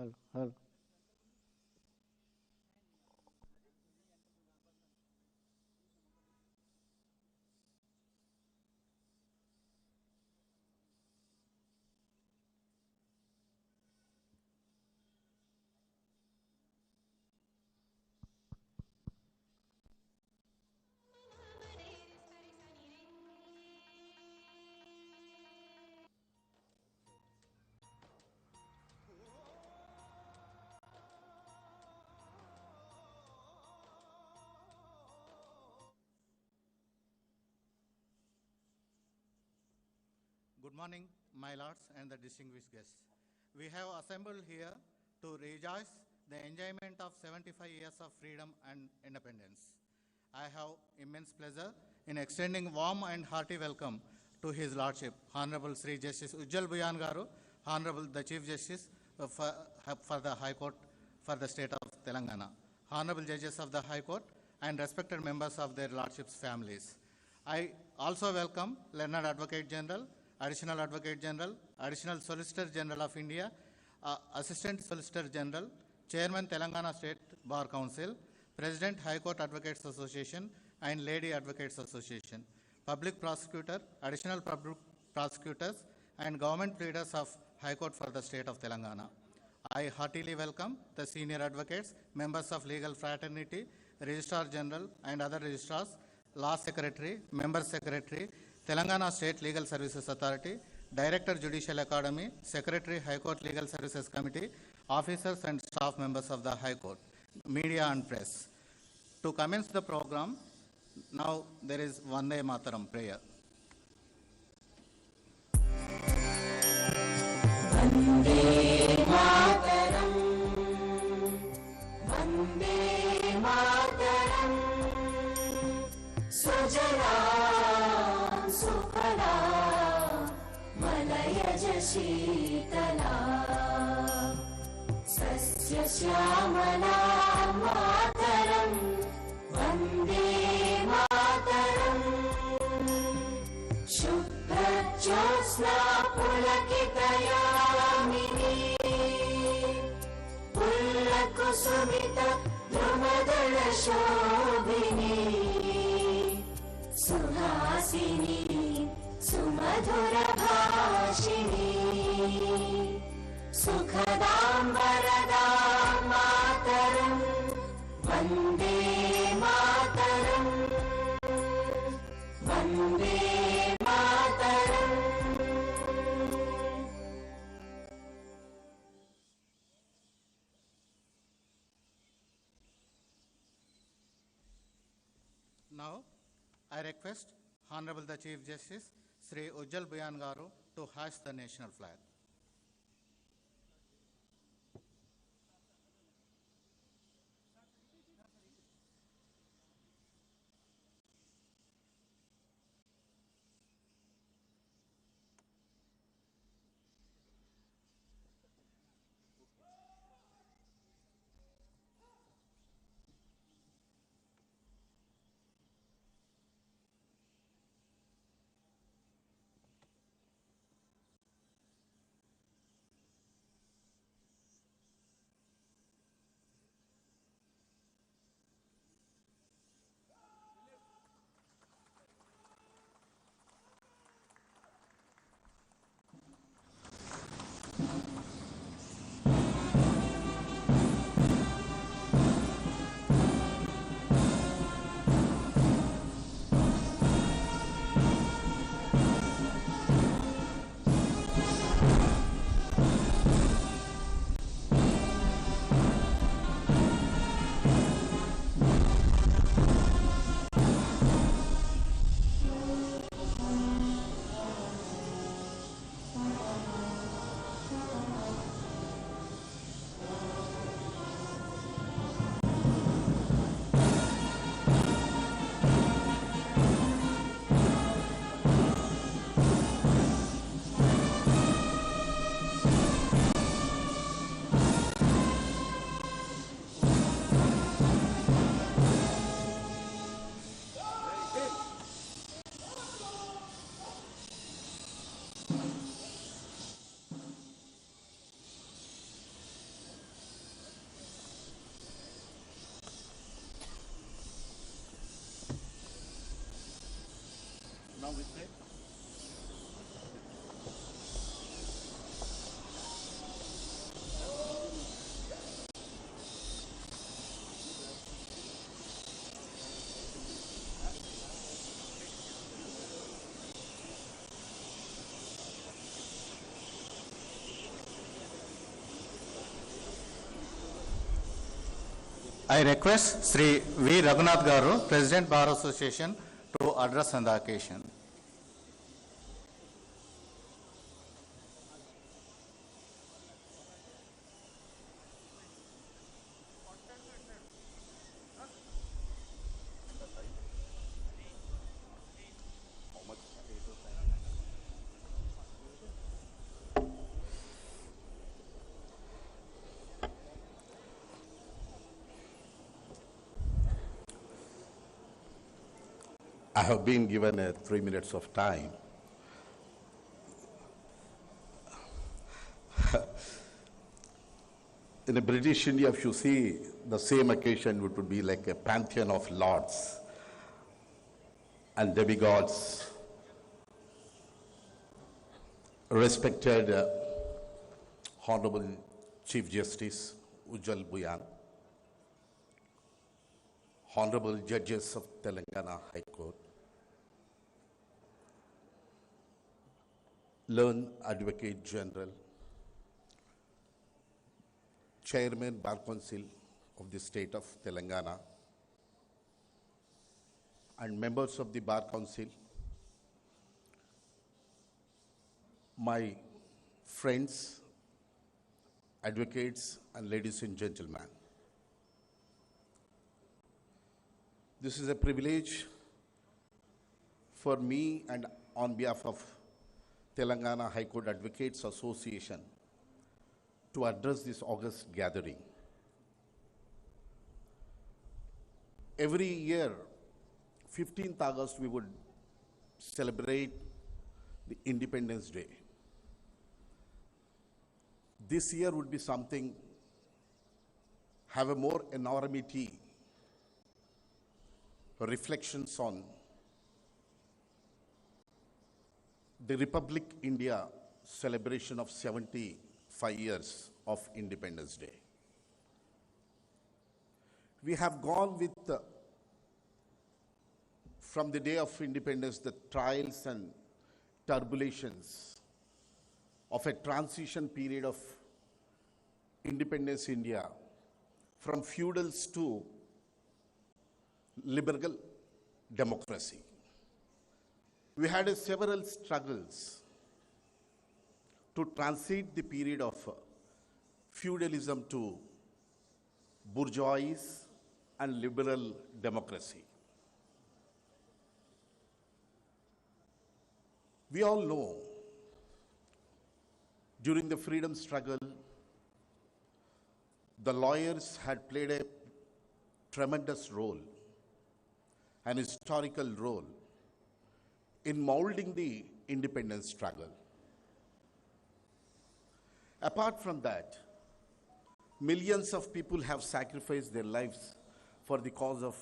Hello, hello. Good morning, my lords and the distinguished guests. We have assembled here to rejoice the enjoyment of 75 years of freedom and independence. I have immense pleasure in extending warm and hearty welcome to His Lordship, Honorable Sri Justice Ujjal Buyan Garu, Honorable the Chief Justice for the High Court for the State of Telangana, Honorable Judges of the High Court, and respected members of their Lordships' families. I also welcome Learned Advocate General, Additional Advocate General, Additional Solicitor General of India, Assistant Solicitor General, Chairman Telangana State Bar Council, President High Court Advocates Association and Lady Advocates Association, Public Prosecutor, Additional Public Prosecutors and Government Pleaders of High Court for the State of Telangana. I heartily welcome the senior advocates, members of legal fraternity, Registrar General and other registrars, Law Secretary, Member Secretary, Telangana State Legal Services Authority, Director Judicial Academy, Secretary High Court Legal Services Committee, officers and staff members of the High Court, media and press. To commence the program, now there is Vande Mataram prayer. Vande Mataram, Vande Mataram, Sujalam Sufalam, Malayaj Sheetalam, Sasya Shyamalam Mataram, Vande Mataram, Shubhra Jyotsna Pulakitayamini, Pullakusumita Dhrumadala Shobhini, Suhasini Sumadhura Bhashini, Sukhadam Varadam Mataram, Vande Mataram, Vande Mataram. Now, I request Honorable the Chief Justice, Sri Ujjal Buyan Garu, to hoist the national flag. along with it. I request Sri V. Raghunath Garu, President Bar Association, to address on the occasion. I have been given 3 minutes of time. In the British India, if you see the same occasion, it would be like a pantheon of lords and demigods, respected Honorable Chief Justice Ujjal Buyan, Honorable Judges of Telangana High Court, learned Advocate General, Chairman Bar Council of the State of Telangana, and members of the Bar Council, my friends, advocates, and ladies and gentlemen. This is a privilege for me and on behalf of Telangana High Court Advocates Association to address this august gathering. Every year, 15th August, we would celebrate the Independence Day. This year would be something, have a more enormity, reflections on the Republic India celebration of 75 years of Independence Day. We have gone with, from the day of independence, the trials and turbulations of a transition period of independence India, from feudals to liberal democracy. We had several struggles to transit the period of feudalism to bourgeoisie and liberal democracy. We all know during the freedom struggle, the lawyers had played a tremendous role, an historical role in molding the independence struggle. Apart from that, millions of people have sacrificed their lives for the cause of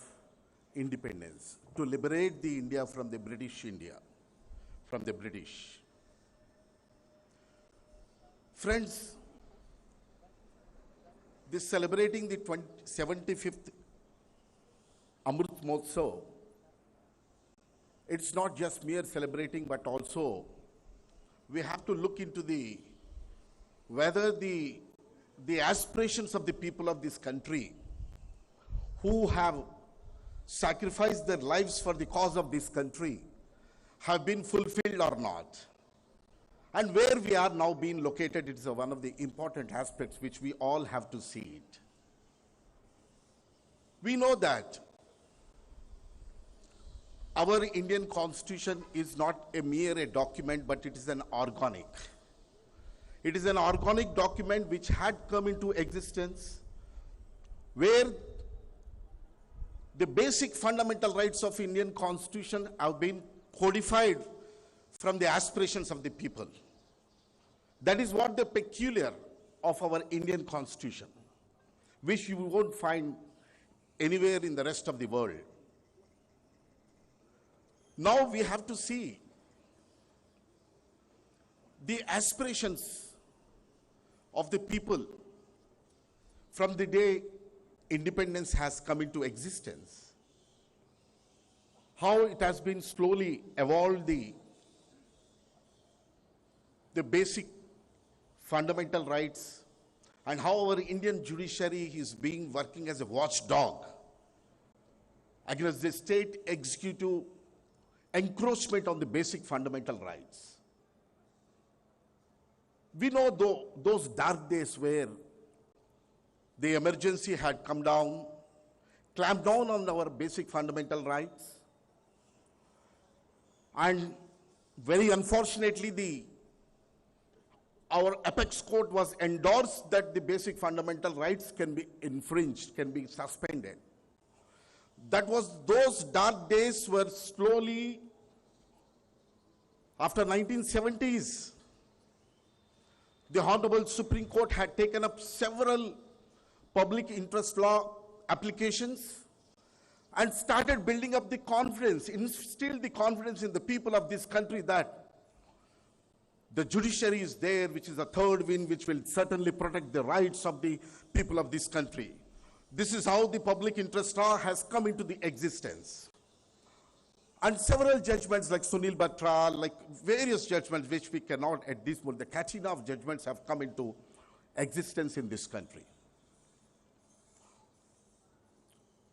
independence, to liberate the India from the British India, from the British. Friends, this celebrating the 75th Amrit Mahotsav, it's not just mere celebrating, but also we have to look into whether the aspirations of the people of this country who have sacrificed their lives for the cause of this country have been fulfilled or not. And where we are now being located, it is one of the important aspects which we all have to see it. We know that our Indian Constitution is not a mere document, but it is an organic. It is an organic document which had come into existence, where the basic fundamental rights of Indian Constitution have been codified from the aspirations of the people. That is what the peculiar of our Indian Constitution, which you won't find anywhere in the rest of the world. Now we have to see the aspirations of the people from the day independence has come into existence. How it has been slowly evolved the basic fundamental rights, and how our Indian judiciary is being working as a watchdog against the state executive encroachment on the basic fundamental rights. We know those dark days where the emergency had come down, clamped down on our basic fundamental rights, and very unfortunately our apex court was endorsed that the basic fundamental rights can be infringed, can be suspended. That was, those dark days were slowly, after 1970s, the Honorable Supreme Court had taken up several public interest law applications and started building up the confidence, instilled the confidence in the people of this country that the judiciary is there, which is a third wing, which will certainly protect the rights of the people of this country. This is how the public interest law has come into the existence. And several judgments like Sunil Batra, like various judgments which we cannot at this point, the catching of judgments have come into existence in this country.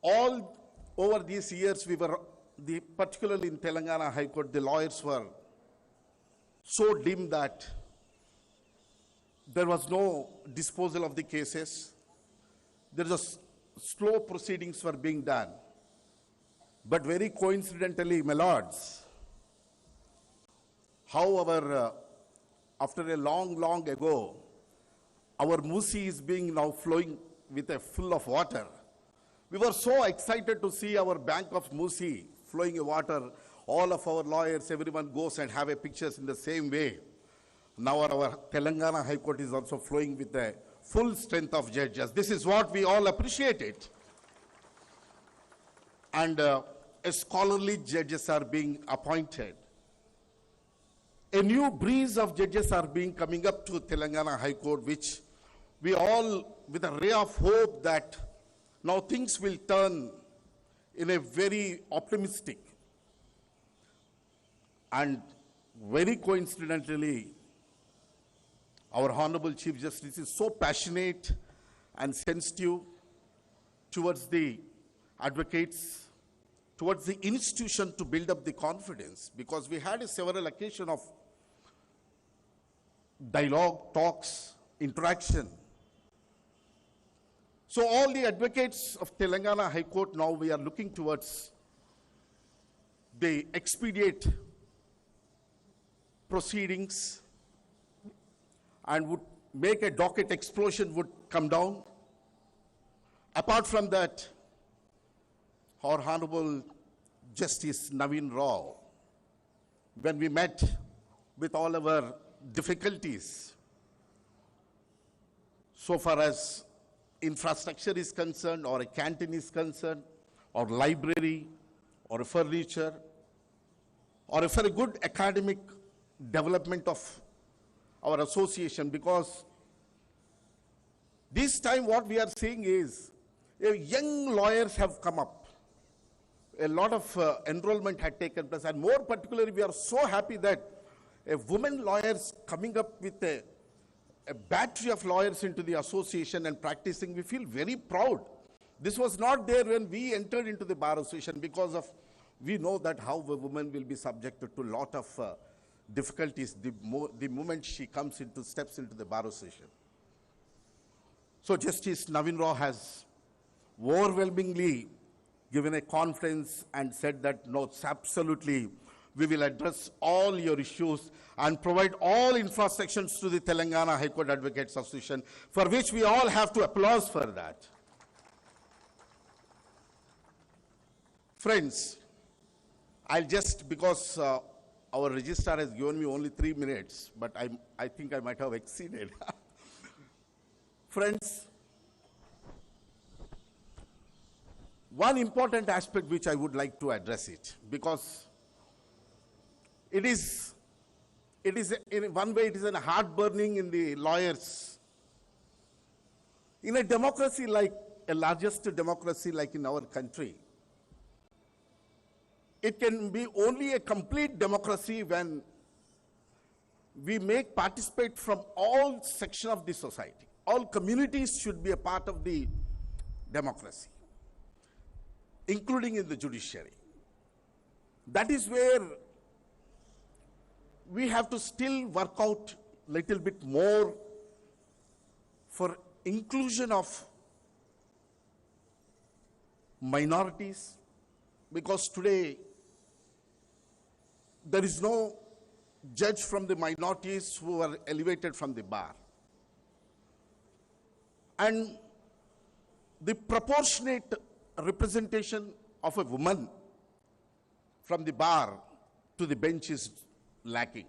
All over these years, particularly in Telangana High Court, the lawyers were so dim that there was no disposal of the cases. There was slow proceedings were being done. But very coincidentally, my lords, how after a long ago, our Musi is being now flowing with a full of water. We were so excited to see our bank of Musi flowing in water. All of our lawyers, everyone goes and have a pictures in the same way. Now our Telangana High Court is also flowing with the full strength of judges. This is what we all appreciate it. And scholarly judges are being appointed. A new breeze of judges are coming up to Telangana High Court, which we all, with a ray of hope that now things will turn in a very optimistic. And very coincidentally, our Honorable Chief Justice is so passionate and sensitive towards the advocates, towards the institution to build up the confidence, because we had several occasions of dialogue, talks, interaction. So all the advocates of Telangana High Court, now we are looking towards the expedite proceedings and would make a docket explosion would come down. Apart from that, our Honorable Justice Naveen Rao, when we met with all our difficulties, so far as infrastructure is concerned, or a canteen is concerned, or library, or furniture, or for a good academic development of our association, because this time what we are seeing is young lawyers have come up. A lot of enrollment had taken place, and more particularly, we are so happy that a woman lawyers coming up with a battery of lawyers into the association and practicing. We feel very proud. This was not there when we entered into the bar association, because of, we know that how a woman will be subjected to a lot of difficulties the moment she steps into the bar association. So Justice Naveen Rao has overwhelmingly given a conference and said that, no, absolutely, we will address all your issues and provide all infrastructures to the Telangana High Court Advocates Association, for which we all have to applaud for that. Friends, I'll just, because our registrar has given me only 3 minutes, but I think I might have exceeded. Friends, one important aspect which I would like to address it, because It is, in one way, it is a heartburning in the lawyers. In a democracy like a largest democracy like in our country, it can be only a complete democracy when we make participate from all sections of the society. All communities should be a part of the democracy, including in the judiciary. That is where we have to still work out a little bit more for inclusion of minorities, because today there is no judge from the minorities who are elevated from the bar. And the proportionate representation of a woman from the bar to the bench is lacking.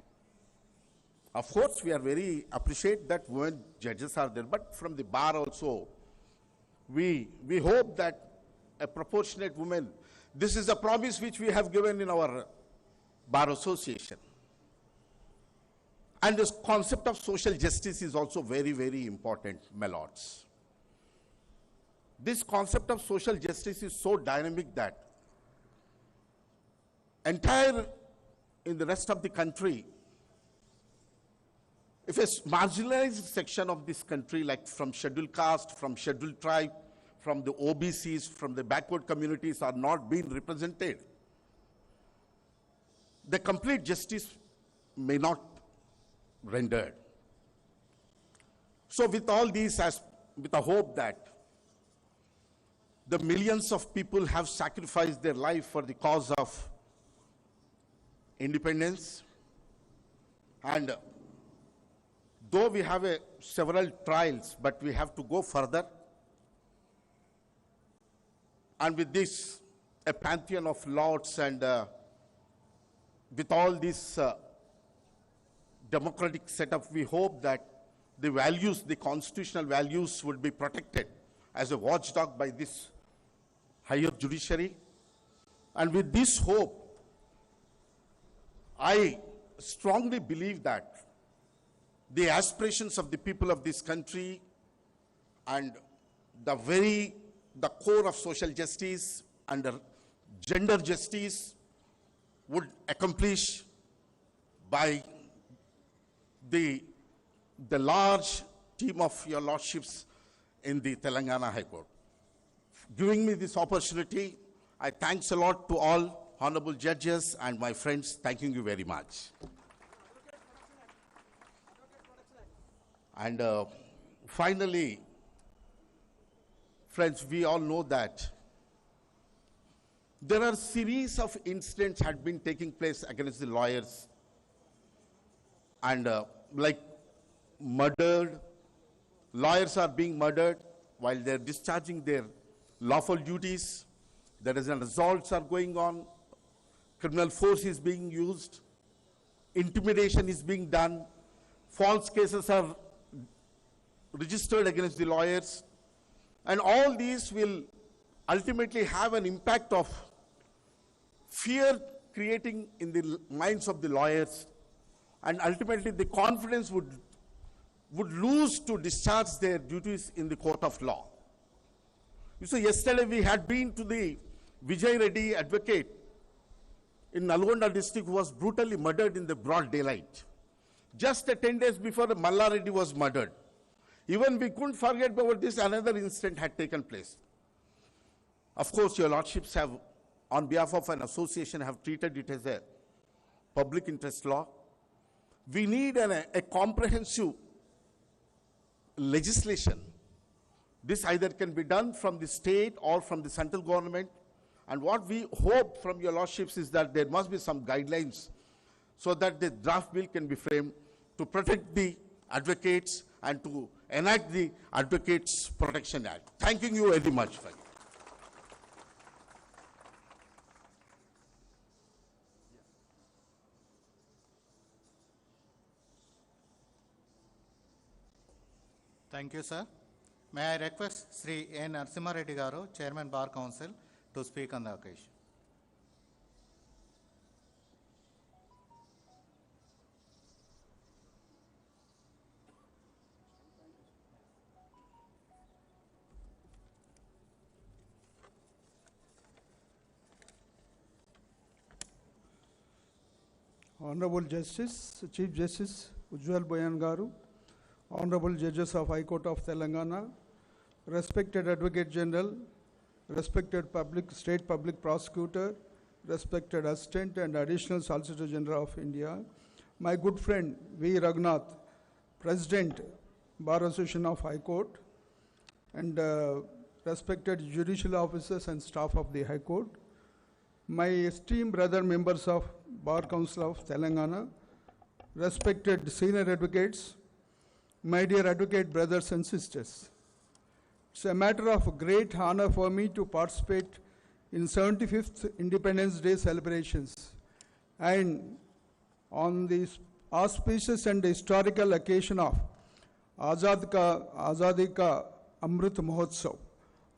Of course, we are very appreciate that women judges are there, but from the bar also, we hope that a proportionate woman, this is a promise which we have given in our Bar Association. And this concept of social justice is also very, very important, my lords. This concept of social justice is so dynamic that entire in the rest of the country, if a marginalized section of this country, like from scheduled caste, from scheduled tribe, from the OBCs, from the backward communities are not being represented, the complete justice may not rendered. So with all these, with the hope that the millions of people have sacrificed their life for the cause of independence, and though we have several trials, but we have to go further. And with this, a pantheon of lords, and with all this democratic setup, we hope that the values, the constitutional values, would be protected as a watchdog by this higher judiciary. And with this hope, I strongly believe that the aspirations of the people of this country and the core of social justice and gender justice would accomplish by the large team of your lordships in the Telangana High Court. Giving me this opportunity, I thanks a lot to all honorable judges and my friends. Thanking you very much. And finally, friends, we all know that there are series of incidents had been taking place against the lawyers, and like murdered, lawyers are being murdered while they're discharging their lawful duties. There is an assaults are going on, criminal force is being used, intimidation is being done, false cases are registered against the lawyers, and all these will ultimately have an impact of fear creating in the minds of the lawyers, and ultimately the confidence would lose to discharge their duties in the court of law. You see, yesterday we had been to the Vijay Reddy advocate in Nalgonda district who was brutally murdered in the broad daylight. Just 10 days before, Malla Reddy was murdered. Even we couldn't forget about this, another incident had taken place. Of course, your lordships have, on behalf of an association, have treated it as a public interest law. We need a comprehensive legislation. This either can be done from the state or from the central government. And what we hope from your lordships is that there must be some guidelines so that the draft bill can be framed to protect the advocates and to enact the Advocates Protection Act. Thanking you very much for it. Thank you, sir. May I request Sri N. Narasimha Reddy Garu, Chairman Bar Council, to speak on the occasion. Honorable Justice, Chief Justice Ujjwal Boyan Garu, Honorable Judges of High Court of Telangana, respected Advocate General, respected State Public Prosecutor, respected Assistant and Additional Solicitor General of India, my good friend V. Raghunath, President, Bar Association of High Court, and respected judicial officers and staff of the High Court, my esteemed brother members of Bar Council of Telangana, respected senior advocates, my dear advocate brothers and sisters. It's a matter of great honor for me to participate in 75th Independence Day celebrations and on this auspicious and historical occasion of Azadi Ka Amrit Mahotsav.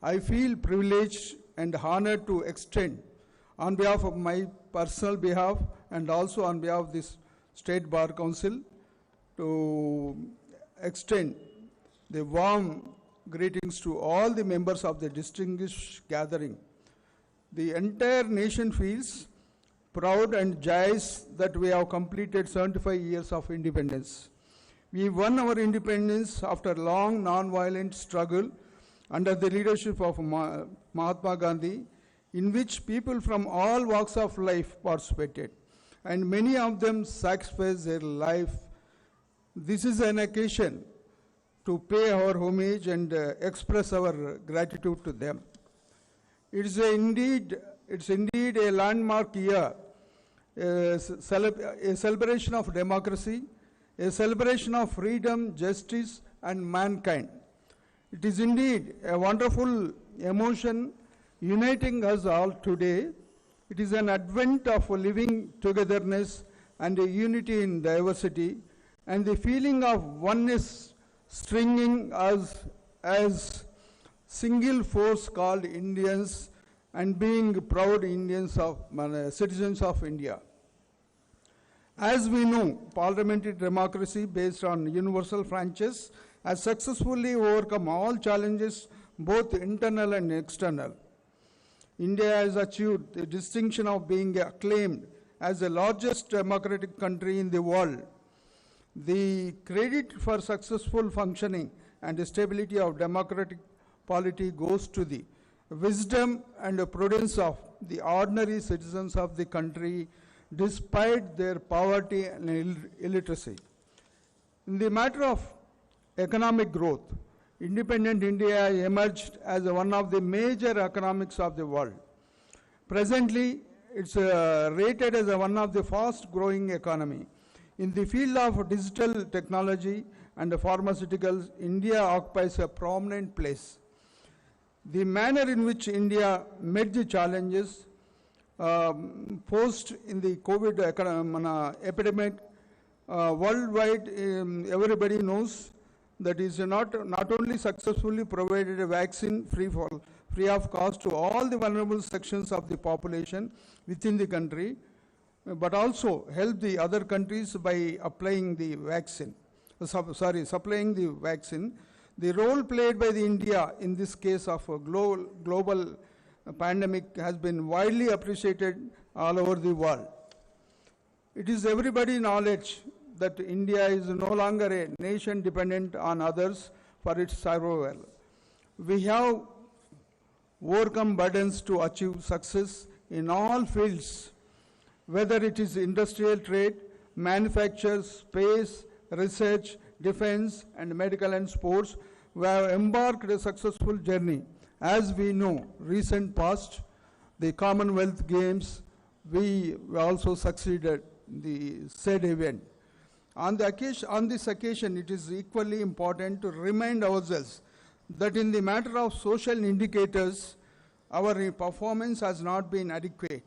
I feel privileged and honored to extend on behalf of my personal behalf and also on behalf of this State Bar Council to extend the warm greetings to all the members of the distinguished gathering. The entire nation feels proud and joyous that we have completed 75 years of independence. We won our independence after a long non-violent struggle under the leadership of Mahatma Gandhi, in which people from all walks of life participated, and many of them sacrificed their life. This is an occasion to pay our homage and express our gratitude to them. It's indeed a landmark year, a celebration of democracy, a celebration of freedom, justice, and mankind. It is indeed a wonderful emotion uniting us all today. It is an advent of living togetherness and a unity in diversity, and the feeling of oneness stringing us as single force called Indians and being proud Indians citizens of India. As we know, parliamentary democracy based on universal franchise has successfully overcome all challenges, both internal and external. India has achieved the distinction of being acclaimed as the largest democratic country in the world. The credit for successful functioning and stability of democratic polity goes to the wisdom and prudence of the ordinary citizens of the country despite their poverty and illiteracy. In the matter of economic growth, independent India emerged as one of the major economics of the world. Presently, it's rated as one of the fast-growing economy. In the field of digital technology and pharmaceuticals, India occupies a prominent place. The manner in which India met the challenges posed in the COVID epidemic worldwide, everybody knows that is not only successfully provided a vaccine free of cost to all the vulnerable sections of the population within the country, but also help the other countries by supplying the vaccine. The role played by the India in this case of a global pandemic has been widely appreciated all over the world. It is everybody's knowledge that India is no longer a nation dependent on others for its survival. We have overcome burdens to achieve success in all fields, whether it is industrial trade, manufacture, space, research, defense, and medical and sports. We have embarked a successful journey. As we know, recent past, the Commonwealth Games, we also succeeded in the said event. On this occasion, it is equally important to remind ourselves that in the matter of social indicators, our performance has not been adequate.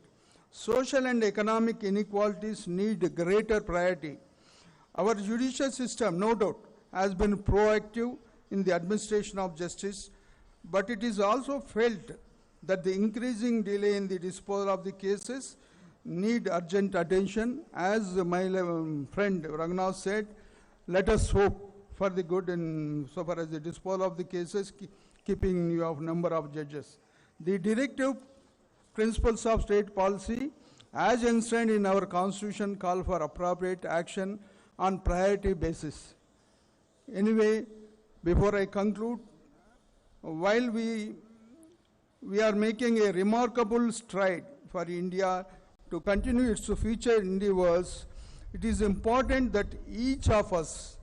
Social and economic inequalities need greater priority. Our judicial system, no doubt, has been proactive in the administration of justice, but it is also felt that the increasing delay in the disposal of the cases need urgent attention. As my friend Raghunath said, let us hope for the good in so far as the disposal of the cases, keeping you of number of judges. The directive principles of state policy as enshrined in our constitution, call for appropriate action on priority basis. Anyway, before I conclude, while we are making a remarkable stride for India to continue its future endeavors, it is important that each of us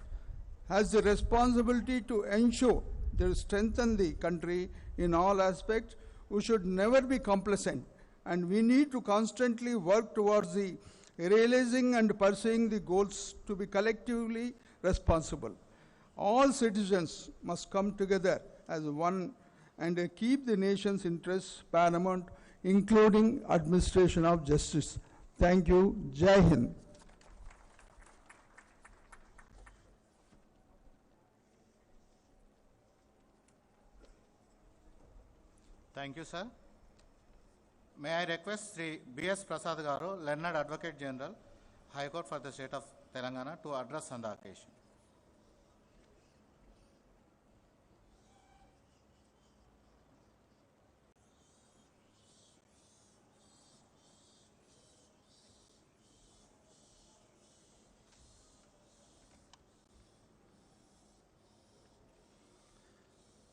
has the responsibility to ensure they strengthen the country in all aspects. We should never be complacent, and we need to constantly work towards the realizing and pursuing the goals to be collectively responsible. All citizens must come together as one and keep the nation's interests paramount, including administration of justice. Thank you. Jai Hind. Thank you, sir. May I request Sri B.S. Prasad Garu, Learned Advocate General, High Court for the State of Telangana, to address on the occasion.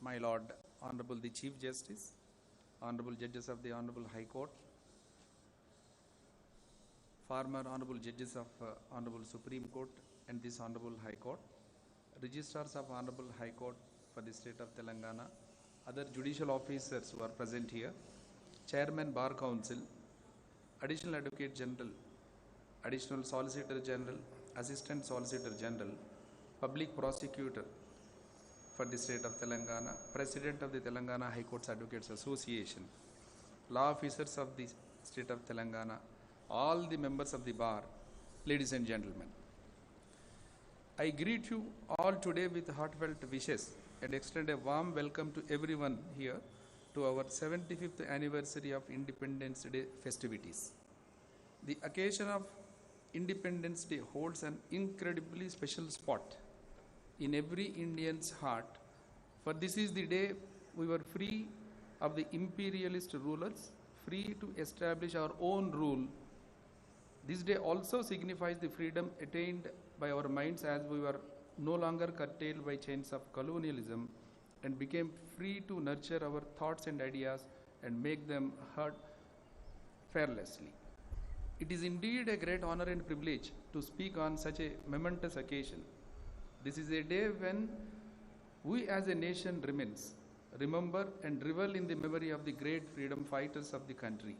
My Lord, Honorable the Chief Justice, Honorable Judges of the Honorable High Court, former Honorable Judges of Honorable Supreme Court and this Honorable High Court, Registrars of Honorable High Court for the State of Telangana, other judicial officers who are present here, Chairman Bar Council, Additional Advocate General, Additional Solicitor General, Assistant Solicitor General, Public Prosecutor for the State of Telangana, President of the Telangana High Courts Advocates Association, law officers of the State of Telangana, all the members of the bar, ladies and gentlemen. I greet you all today with heartfelt wishes and extend a warm welcome to everyone here to our 75th anniversary of Independence Day festivities. The occasion of Independence Day holds an incredibly special spot in every Indian's heart, for this is the day we were free of the imperialist rulers, free to establish our own rule. This day also signifies the freedom attained by our minds as we were no longer curtailed by chains of colonialism and became free to nurture our thoughts and ideas and make them heard fearlessly. It is indeed a great honor and privilege to speak on such a momentous occasion. This is a day when we as a nation remember and revel in the memory of the great freedom fighters of the country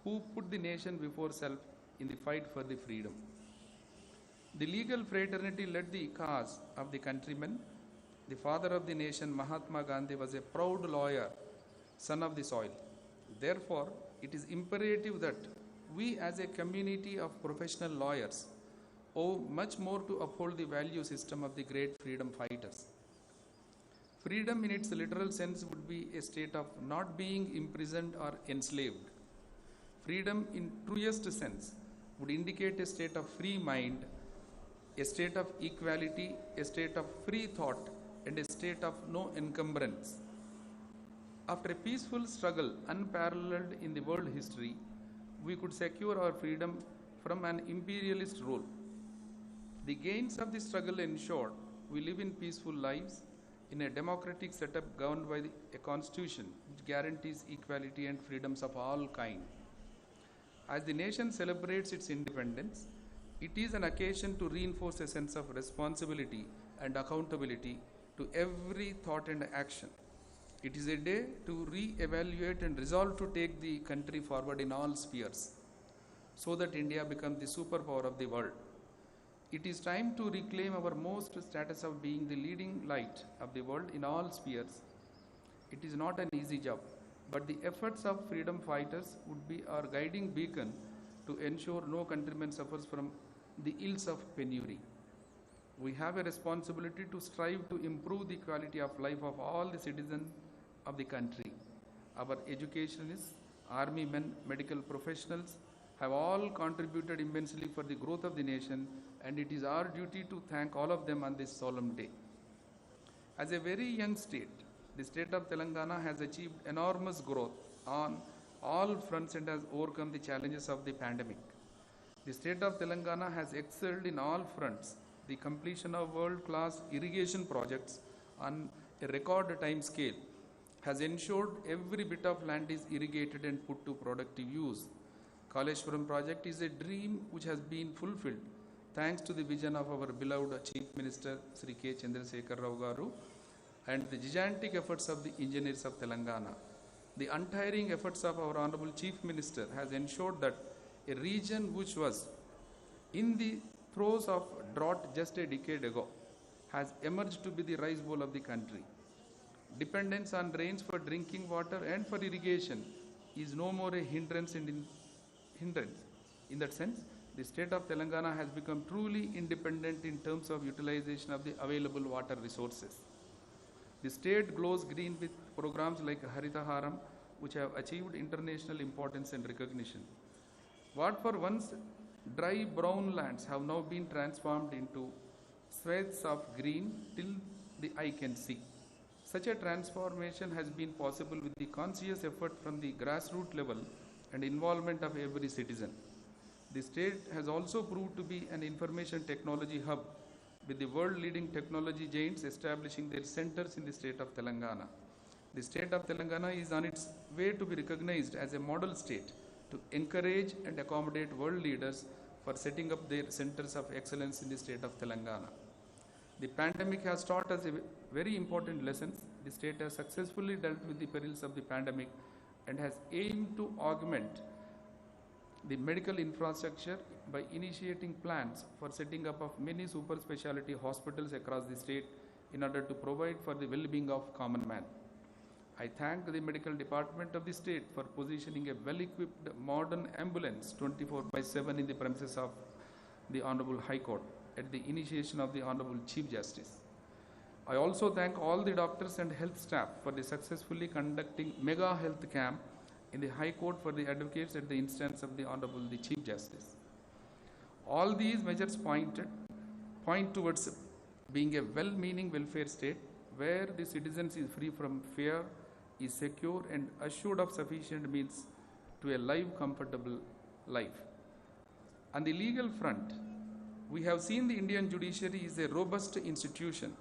who put the nation before self in the fight for the freedom. The legal fraternity led the cause of the countrymen. The father of the nation, Mahatma Gandhi, was a proud lawyer, son of the soil. Therefore, it is imperative that we as a community of professional lawyers owe much more to uphold the value system of the great freedom fighters. Freedom in its literal sense would be a state of not being imprisoned or enslaved. Freedom in truest sense would indicate a state of free mind, a state of equality, a state of free thought, and a state of no encumbrance. After a peaceful struggle unparalleled in the world history, we could secure our freedom from an imperialist rule. The gains of the struggle ensured we live in peaceful lives in a democratic setup governed by a constitution which guarantees equality and freedoms of all kinds. As the nation celebrates its independence, it is an occasion to reinforce a sense of responsibility and accountability to every thought and action. It is a day to re-evaluate and resolve to take the country forward in all spheres so that India becomes the superpower of the world. It is time to reclaim our most status of being the leading light of the world in all spheres. It is not an easy job, but the efforts of freedom fighters would be our guiding beacon to ensure no countryman suffers from the ills of penury. We have a responsibility to strive to improve the quality of life of all the citizens of the country. Our educationists, army men, medical professionals have all contributed immensely for the growth of the nation, and it is our duty to thank all of them on this solemn day. As a very young state, the state of Telangana has achieved enormous growth on all fronts and has overcome the challenges of the pandemic. The state of Telangana has excelled in all fronts. The completion of world-class irrigation projects on a record time scale has ensured every bit of land is irrigated and put to productive use. Kaleshwaram project is a dream which has been fulfilled thanks to the vision of our beloved Chief Minister Sri K. Chandrasekhar Rao Garu and the gigantic efforts of the engineers of Telangana. The untiring efforts of our Honorable Chief Minister has ensured that a region which was in the throes of drought just a decade ago has emerged to be the rice bowl of the country. Dependence on rains for drinking water and for irrigation is no more a hindrance. In that sense, the state of Telangana has become truly independent in terms of utilization of the available water resources. The state glows green with programs like Haritaharam, which have achieved international importance and recognition. What for once dry brown lands have now been transformed into swaths of green till the eye can see. Such a transformation has been possible with the conscious effort from the grassroots level and involvement of every citizen. The state has also proved to be an information technology hub, with the world-leading technology giants establishing their centers in the state of Telangana. The state of Telangana is on its way to be recognized as a model state to encourage and accommodate world leaders for setting up their centers of excellence in the state of Telangana. The pandemic has taught us a very important lesson. The state has successfully dealt with the perils of the pandemic and has aimed to augment the medical infrastructure by initiating plans for setting up of many super specialty hospitals across the state in order to provide for the well-being of common man. I thank the medical department of the state for positioning a well-equipped modern ambulance 24/7 in the premises of the Honorable High Court at the initiation of the Honorable Chief Justice. I also thank all the doctors and health staff for the successfully conducting mega health camp in the High Court for the advocates at the instance of the Honorable the Chief Justice. All these measures point towards being a well-meaning welfare state where the citizens is free from fear, is secure and assured of sufficient means to a comfortable life. On the legal front, we have seen the Indian judiciary is a robust institution,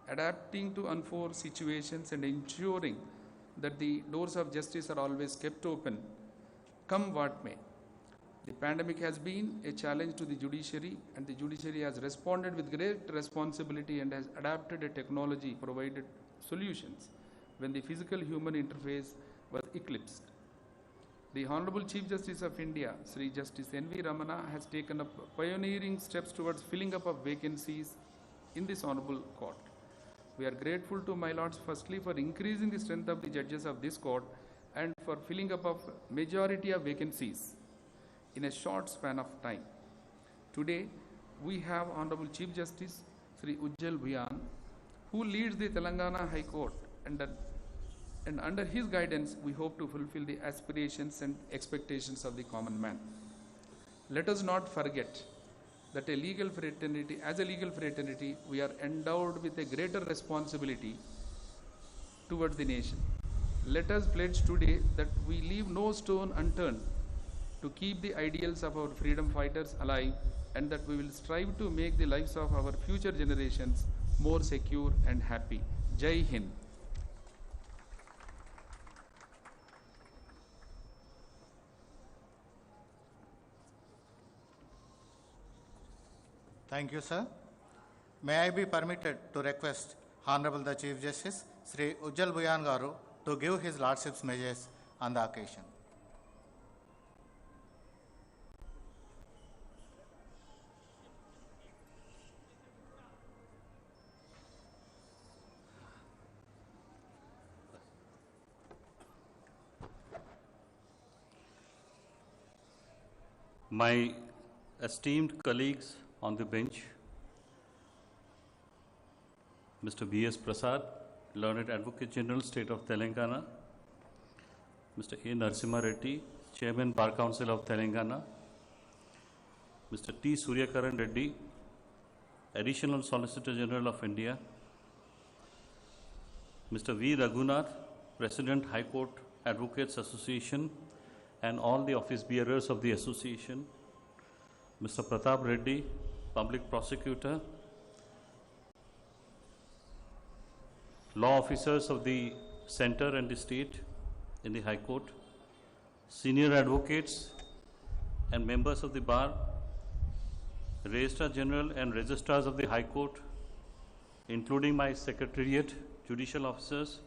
adapting to unforeseen situations and ensuring that the doors of justice are always kept open, come what may. The pandemic has been a challenge to the judiciary, and the judiciary has responded with great responsibility and has adapted a technology provided solutions when the physical human interface was eclipsed. The Honorable Chief Justice of India, Sri Justice N.V. Ramana, has taken up pioneering steps towards filling up of vacancies in this Honorable Court. We are grateful to my lords firstly for increasing the strength of the judges of this court and for filling up of majority of vacancies in a short span of time. Today, we have Honorable Chief Justice Sri Ujjal Bhuyan, who leads the Telangana High Court, and under his guidance, we hope to fulfill the aspirations and expectations of the common man. Let us not forget that as a legal fraternity, we are endowed with a greater responsibility towards the nation. Let us pledge today that we leave no stone unturned to keep the ideals of our freedom fighters alive, and that we will strive to make the lives of our future generations more secure and happy. Jai Hind. Thank you, sir. May I be permitted to request Honorable the Chief Justice, Sri Ujjal Bhuyan Garu, to give his Lordship's measures on the occasion. My esteemed colleagues on the bench, Mr. B.S. Prasad, Learned Advocate General, State of Telangana, Mr. A. Narasimha Reddy, Chairman, Bar Council of Telangana, Mr. T. Suryakaran Reddy, Additional Solicitor General of India, Mr. V. Raghunath, President, High Court Advocates Association, and all the office bearers of the association, Mr. Pratap Reddy, Public Prosecutor, law officers of the center and the state in the High Court, senior advocates and members of the bar, Registrar General and Registrars of the High Court, including my Secretariat, judicial officers,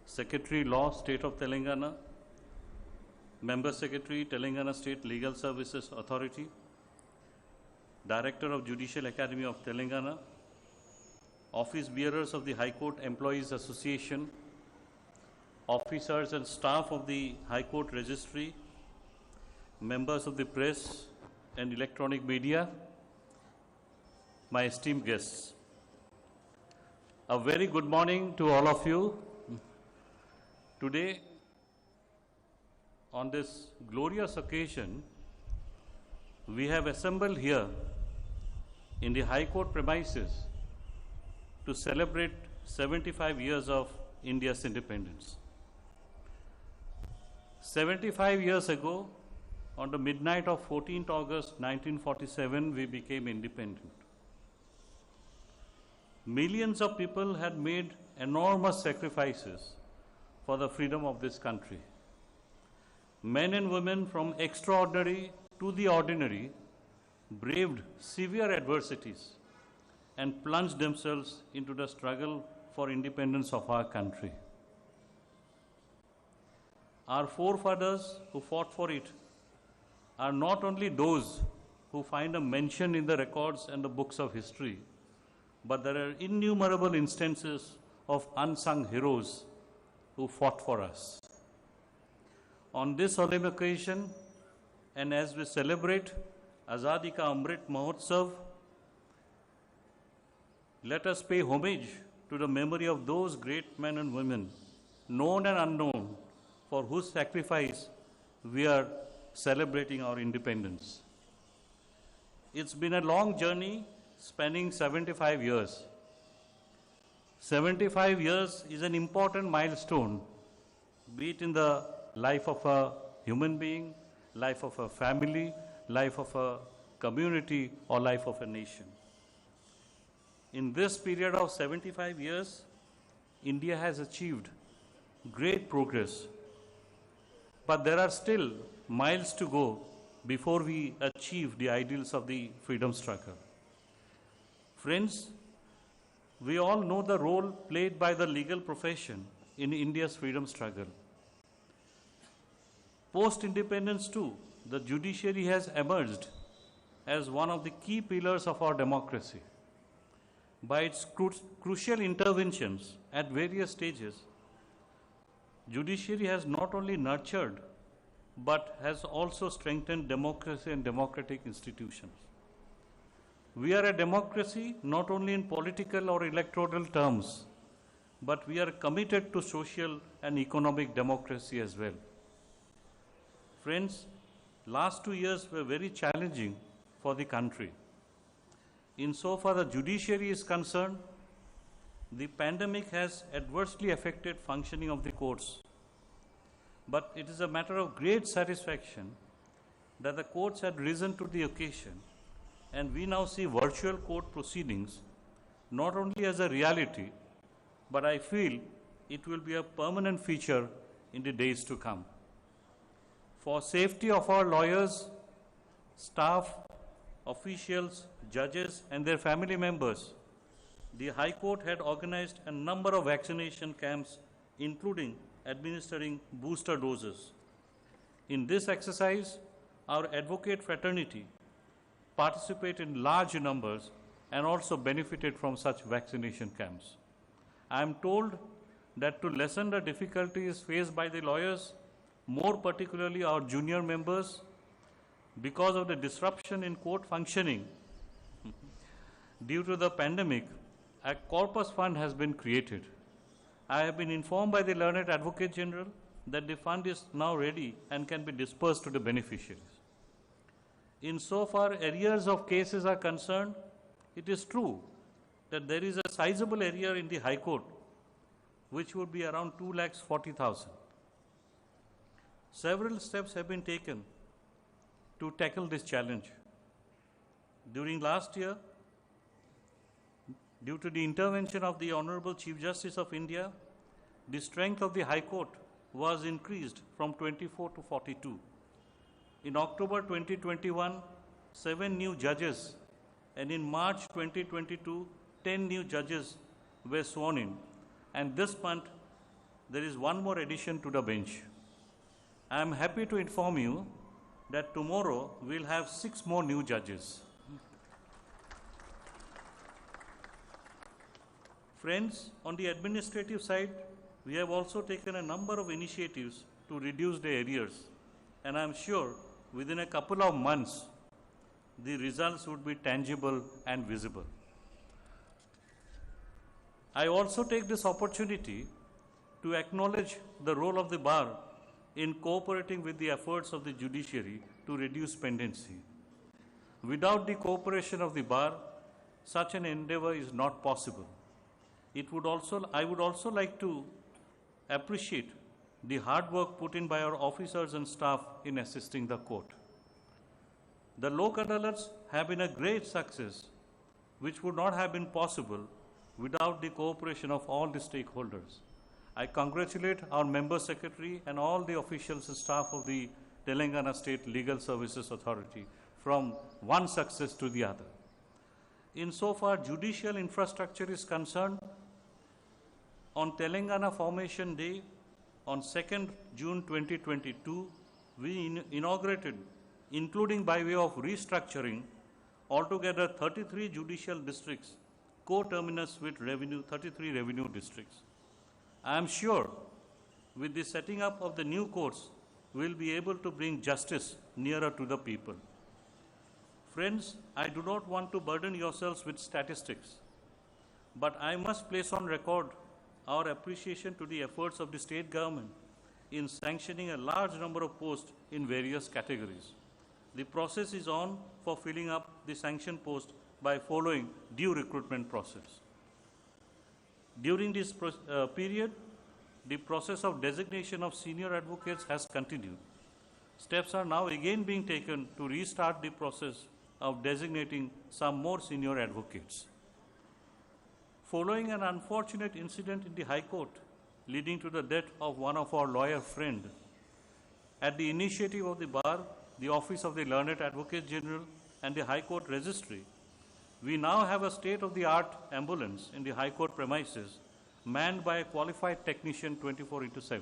Secretary Law, State of Telangana, Member Secretary, Telangana State Legal Services Authority, Director of Judicial Academy of Telangana, office bearers of the High Court Employees Association, officers and staff of the High Court Registry, members of the press and electronic media, my esteemed guests. A very good morning to all of you. Today, on this glorious occasion, we have assembled here in the High Court premises to celebrate 75 years of India's independence. 75 years ago, on the midnight of 14th August 1947, we became independent. Millions of people had made enormous sacrifices for the freedom of this country. Men and women from extraordinary to the ordinary braved severe adversities and plunged themselves into the struggle for independence of our country. Our forefathers who fought for it are not only those who find a mention in the records and the books of history, but there are innumerable instances of unsung heroes who fought for us. On this solemn occasion, and as we celebrate Azadi Ka Amrit Mahotsav, let us pay homage to the memory of those great men and women, known and unknown, for whose sacrifice we are celebrating our independence. It's been a long journey spanning 75 years. 75 years is an important milestone, be it in the life of a human being, life of a family, life of a community, or life of a nation. In this period of 75 years, India has achieved great progress, but there are still miles to go before we achieve the ideals of the freedom struggle. Friends, we all know the role played by the legal profession in India's freedom struggle. Post-independence too, the judiciary has emerged as one of the key pillars of our democracy. By its crucial interventions at various stages, judiciary has not only nurtured but has also strengthened democracy and democratic institutions. We are a democracy not only in political or electoral terms, but we are committed to social and economic democracy as well. Friends, last 2 years were very challenging for the country. Insofar the judiciary is concerned, the pandemic has adversely affected functioning of the courts. But it is a matter of great satisfaction that the courts had risen to the occasion, and we now see virtual court proceedings not only as a reality, but I feel it will be a permanent feature in the days to come. For safety of our lawyers, staff, officials, judges, and their family members, the High Court had organized a number of vaccination camps, including administering booster doses. In this exercise, our advocate fraternity participated in large numbers and also benefited from such vaccination camps. I am told that to lessen the difficulties faced by the lawyers, more particularly our junior members, because of the disruption in court functioning due to the pandemic, a corpus fund has been created. I have been informed by the Learned Advocate General that the fund is now ready and can be dispersed to the beneficiaries. Insofar arrears of cases are concerned, it is true that there is a sizable arrear in the High Court, which would be around 2,40,000. Several steps have been taken to tackle this challenge. During last year, due to the intervention of the Honorable Chief Justice of India, the strength of the High Court was increased from 24 to 42. In October 2021, 7 new judges, and in March 2022, 10 new judges were sworn in. And this month, there is one more addition to the bench. I am happy to inform you that tomorrow we'll have 6 more new judges. Friends, on the administrative side, we have also taken a number of initiatives to reduce the arrears, and I am sure within a couple of months, the results would be tangible and visible. I also take this opportunity to acknowledge the role of the bar in cooperating with the efforts of the judiciary to reduce pendency. Without the cooperation of the bar, such an endeavor is not possible. I would also like to appreciate the hard work put in by our officers and staff in assisting the court. The Lok Adalats have been a great success, which would not have been possible without the cooperation of all the stakeholders. I congratulate our Member Secretary and all the officials and staff of the Telangana State Legal Services Authority from one success to the other. Insofar judicial infrastructure is concerned, on Telangana Formation Day, on 2nd June 2022, we inaugurated, including by way of restructuring, altogether 33 judicial districts, co-terminus with 33 revenue districts. I am sure with the setting up of the new courts, we will be able to bring justice nearer to the people. Friends, I do not want to burden yourselves with statistics, but I must place on record our appreciation to the efforts of the state government in sanctioning a large number of posts in various categories. The process is on for filling up the sanctioned post by following due recruitment process. During this period, the process of designation of senior advocates has continued. Steps are now again being taken to restart the process of designating some more senior advocates. Following an unfortunate incident in the High Court leading to the death of one of our lawyer friend, at the initiative of the bar, the Office of the Learned Advocate General and the High Court Registry, we now have a state-of-the-art ambulance in the High Court premises manned by a qualified technician 24/7.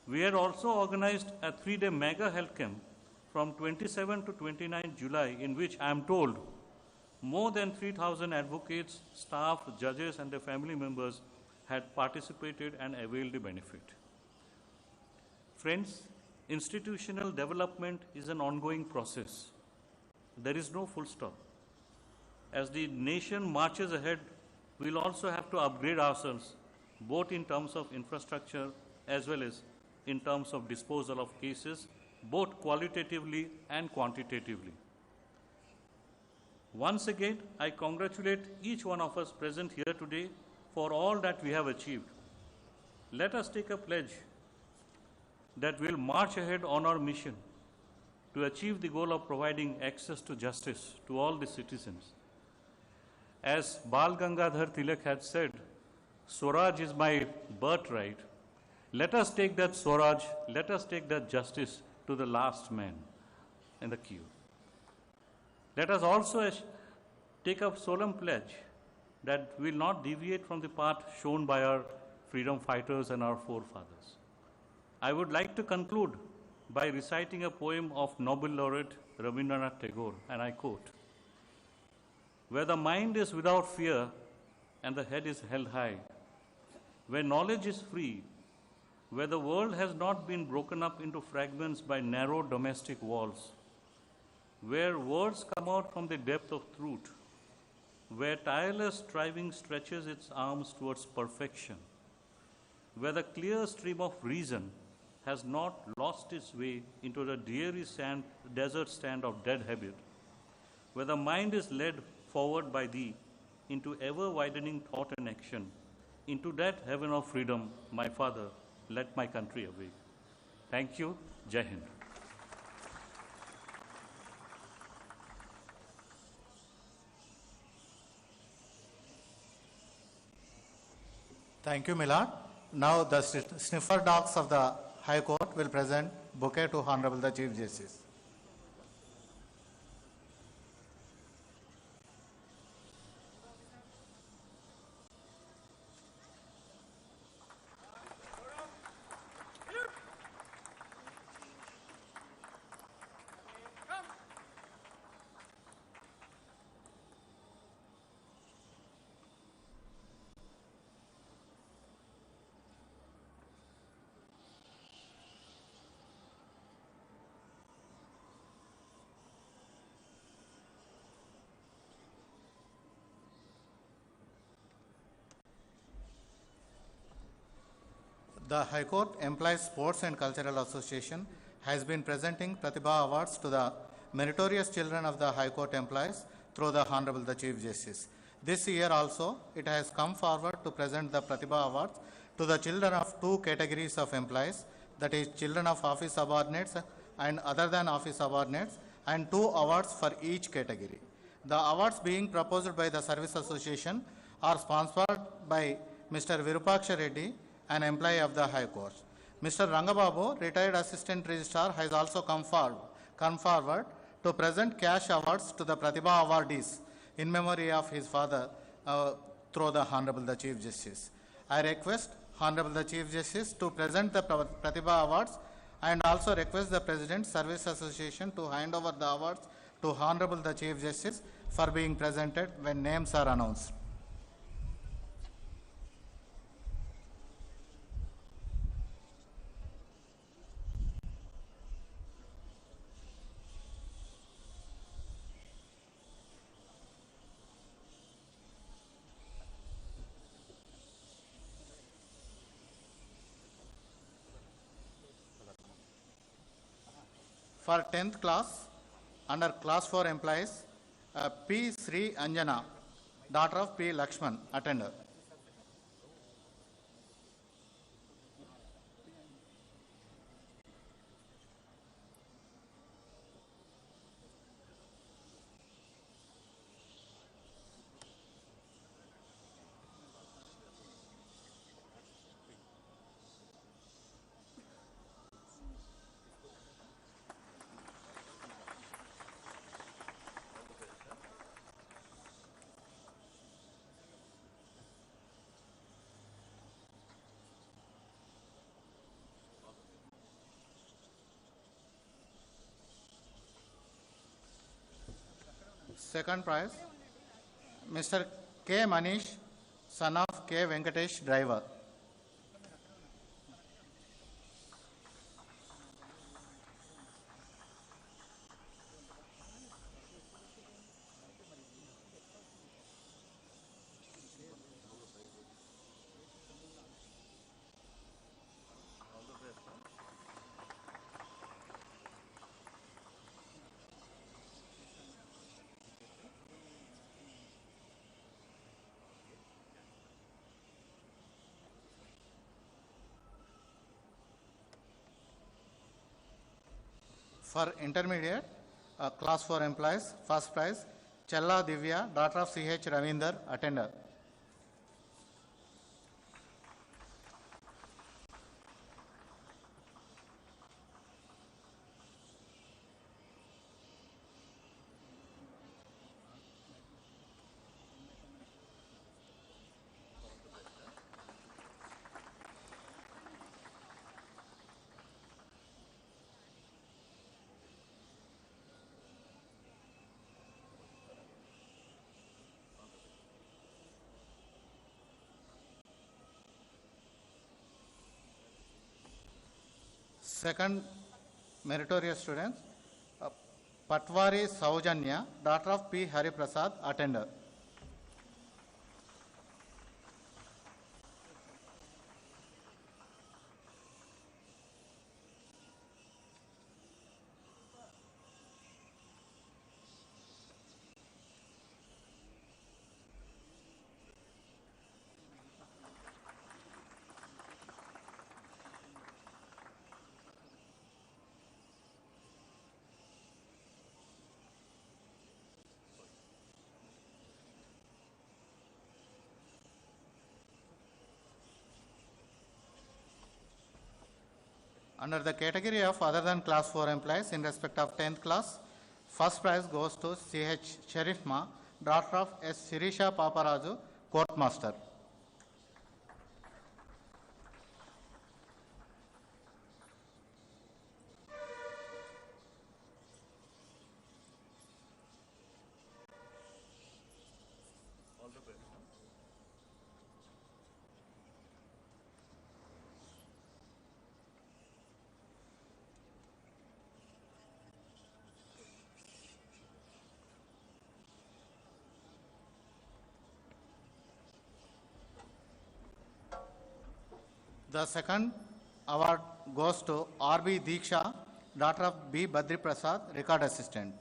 We had also organized a 3-day mega health camp from 27 to 29 July in which I am told more than 3,000 advocates, staff, judges and their family members had participated and availed the benefit. Friends, institutional development is an ongoing process. There is no full stop. As the nation marches ahead, we'll also have to upgrade ourselves, both in terms of infrastructure as well as in terms of disposal of cases, both qualitatively and quantitatively. Once again, I congratulate each one of us present here today for all that we have achieved. Let us take a pledge that we'll march ahead on our mission to achieve the goal of providing access to justice to all the citizens. As Bal Gangadhar Tilak had said, Swaraj is my birthright. Let us take that Swaraj, let us take that justice to the last man in the queue. Let us also take a solemn pledge that we will not deviate from the path shown by our freedom fighters and our forefathers. I would like to conclude by reciting a poem of Nobel laureate Rabindranath Tagore, and I quote, "Where the mind is without fear and the head is held high, where knowledge is free, where the world has not been broken up into fragments by narrow domestic walls, where words come out from the depth of truth, where tireless striving stretches its arms towards perfection, where the clear stream of reason has not lost its way into the dreary desert stand of dead habit, where the mind is led forward by thee into ever-widening thought and action, into that heaven of freedom, my Father, let my country awake." Thank you. Jai Hind. Thank you, Milad. Now the sniffer dogs of the High Court will present bouquet to Honorable the Chief Justice. The High Court Employees Sports and Cultural Association has been presenting Pratibha Awards to the meritorious children of the High Court employees through the Honorable the Chief Justice. This year also, it has come forward to present the Pratibha Awards to the children of two categories of employees, that is, children of office subordinates and other than office subordinates, and 2 awards for each category. The awards being proposed by the Service Association are sponsored by Mr. Virupaksha Reddy, an employee of the High Court. Mr. Rangababu, retired Assistant Registrar, has also come forward to present cash awards to the Pratibha awardees in memory of his father through the Honorable the Chief Justice. I request Honorable the Chief Justice to present the Pratibha awards and also request the President, Service Association to hand over the awards to Honorable the Chief Justice for being presented when names are announced. For 10th class, under class 4 employees, P. Sri Anjana, daughter of P. Lakshman, attender. Second prize, Mr. K. Manish, son of K. Venkatesh, driver. For intermediate, class 4 employees, first prize, Chella Divya, daughter of C.H. Ravinder, attender. Second meritorious student, Patwari Saujanya, daughter of P. Hari Prasad, attender. Under the category of other than class 4 employees in respect of 10th class, first prize goes to CH Sharifma, daughter of S. Shirisha Paparaju, Courtmaster. The second award goes to R.B. Diksha, daughter of B. Badri Prasad, record assistant.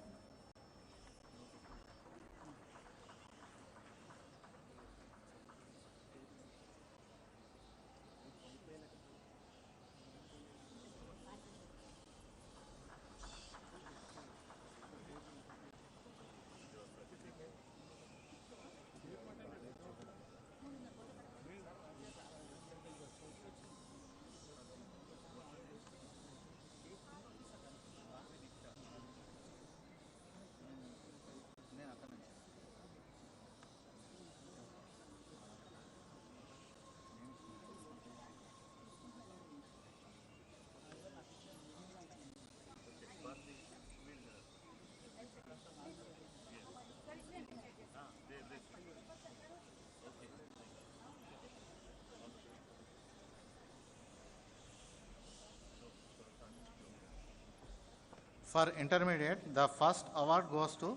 For intermediate, the first award goes to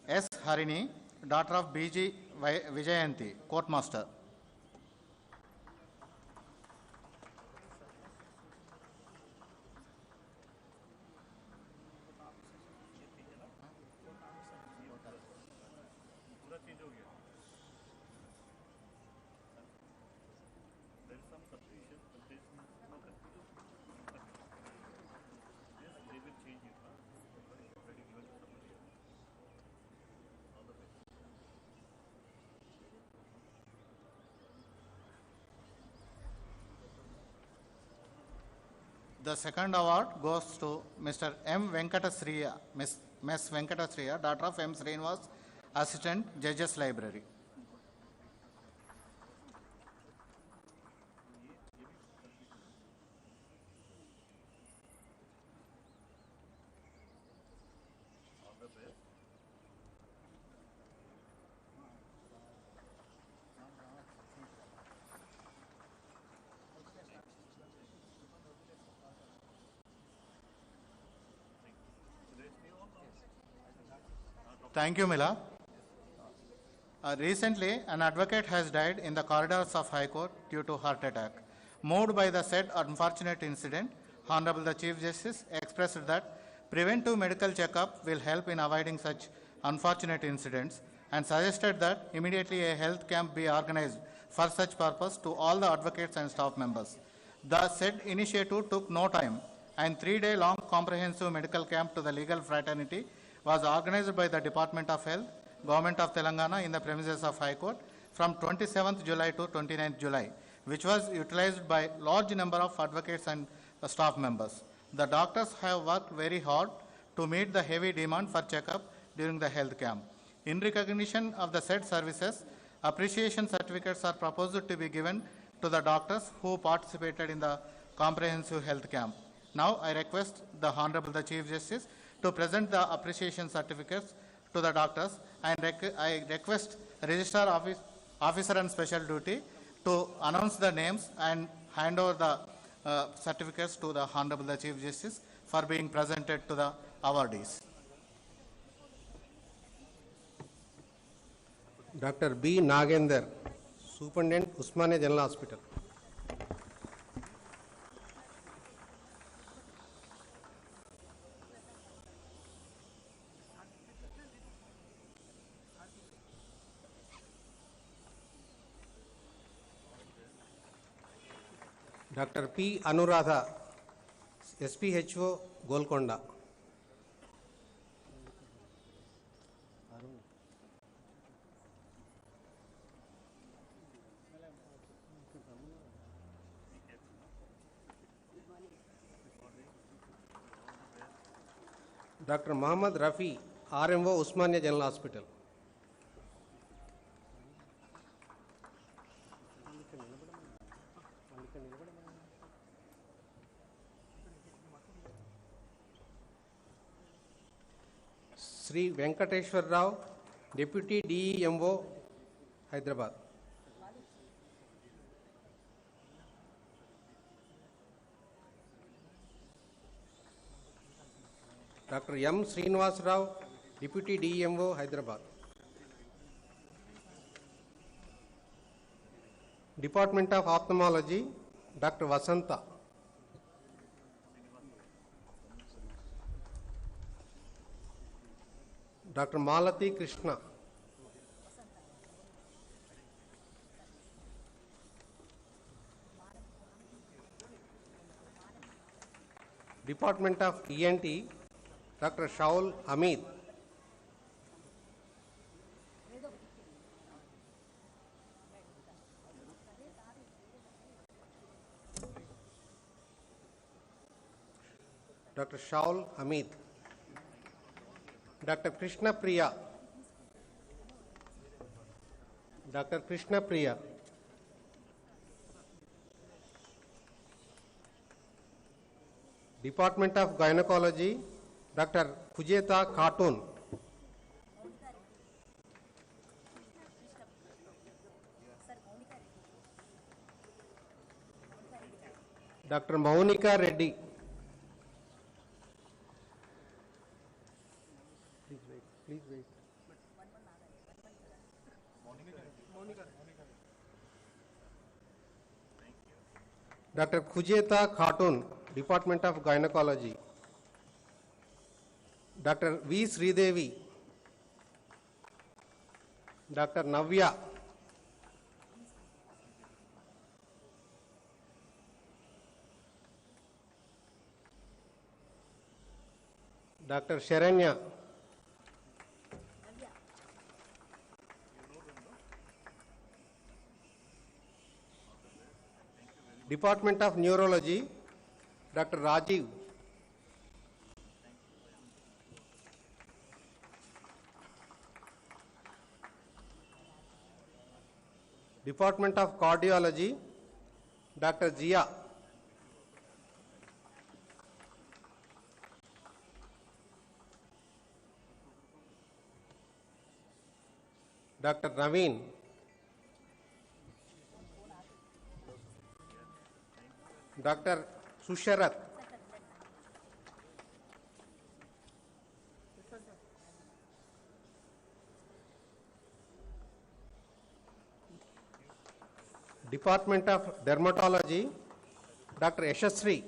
S. Harini, daughter of B.G. Vijayanti, Courtmaster. The second award goes to Mr. M. Venkatasriya, Ms. Venkatasriya, daughter of M. Srinivas, Assistant, Judges Library. Thank you, Mila. Recently, an advocate has died in the corridors of High Court due to heart attack. Moved by the said unfortunate incident, Honorable the Chief Justice expressed that preventive medical checkup will help in avoiding such unfortunate incidents and suggested that immediately a health camp be organized for such purpose to all the advocates and staff members. The said initiative took no time and 3-day long comprehensive medical camp to the legal fraternity was organized by the Department of Health, Government of Telangana in the premises of High Court from 27th July to 29th July, which was utilized by large number of advocates and staff members. The doctors have worked very hard to meet the heavy demand for checkup during the health camp. In recognition of the said services, appreciation certificates are proposed to be given to the doctors who participated in the comprehensive health camp. Now I request the Honorable the Chief Justice to present the appreciation certificates to the doctors, and I request Registrar Officer and Special Duty to announce the names and hand over the certificates to the Honorable the Chief Justice for being presented to the awardees. Dr. B. Nagender, Superintendent, Usmania General Hospital. Dr. P. Anuradha, SPHO, Golconda. Dr. Mohammad Rafi, RMO, Usmania General Hospital. Sri Venkateshwar Rao, Deputy DEMO, Hyderabad. Dr. M. Srinivas Rao, Deputy DEMO, Hyderabad. Department of Ophthalmology, Dr. Vasanta. Dr. Malati Krishna. Department of ENT, Dr. Shaul Hamid. Dr. Shaul Hamid. Dr. Krishna Priya. Dr. Krishna Priya. Department of Gynecology, Dr. Kujeta Khatun. Dr. Maunika Reddy. Please wait. Dr. Kujeta Khatun, Department of Gynecology. Dr. V. Sridevi. Dr. Navya. Dr. Sharanya. Department of Neurology, Dr. Rajiv. Department of Cardiology, Dr. Zia. Dr. Naveen. Dr. Susharat. Department of Dermatology, Dr. Yashasri.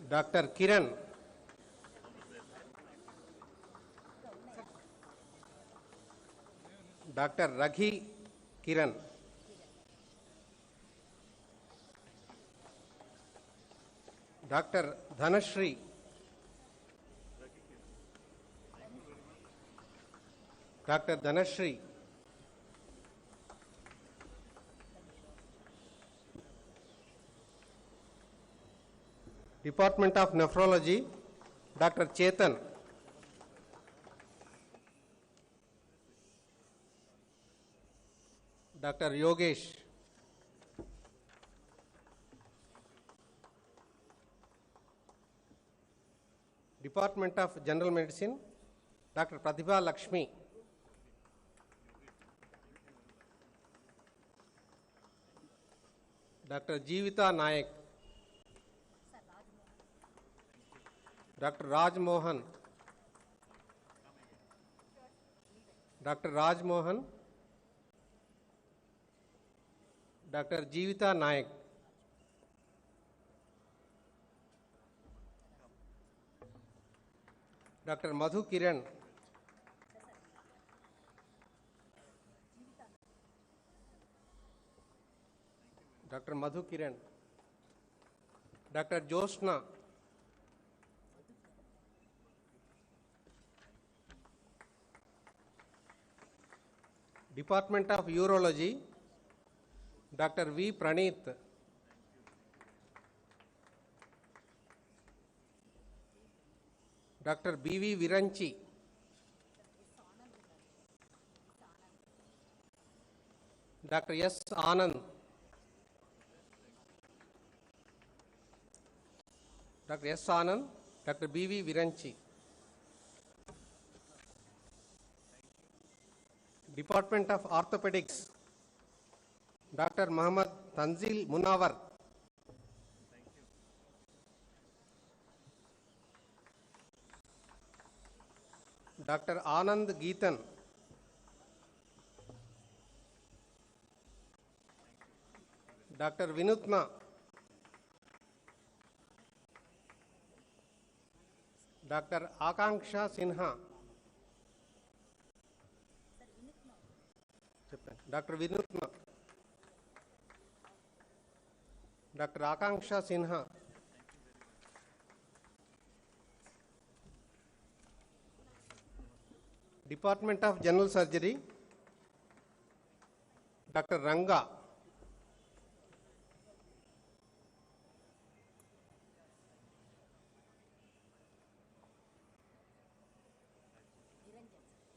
Dr. Kiran. Dr. Raghi Kiran. Dr. Dhanashri. Dr. Dhanashri. Department of Nephrology, Dr. Chetan. Dr. Yogesh. Department of General Medicine, Dr. Pratibha Lakshmi. Dr. Jeevita Nayak. Dr. Raj Mohan. Dr. Raj Mohan. Dr. Jeevita Nayak. Dr. Madhu Kiran. Dr. Madhu Kiran. Dr. Josna. Department of Urology, Dr. V. Praneeth, Dr. B. V. Viranchi, Dr. S. Anand, Dr. S. Anand, Dr. B. V. Viranchi. Department of Orthopedics, Dr. Muhammad Tanzil Munawar, Dr. Anand Geetan, Dr. Vinutna, Dr. Akanksha Sinha, Dr. Vinutna, Dr. Akanksha Sinha, Department of General Surgery, Dr. Ranga,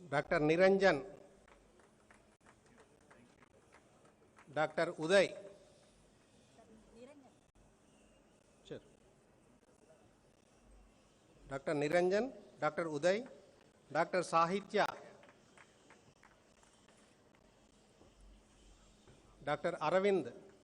Dr. Niranjan, Dr. Uday, sure. Dr. Niranjan, Dr. Uday, Dr. Sahitya, Dr. Aravind,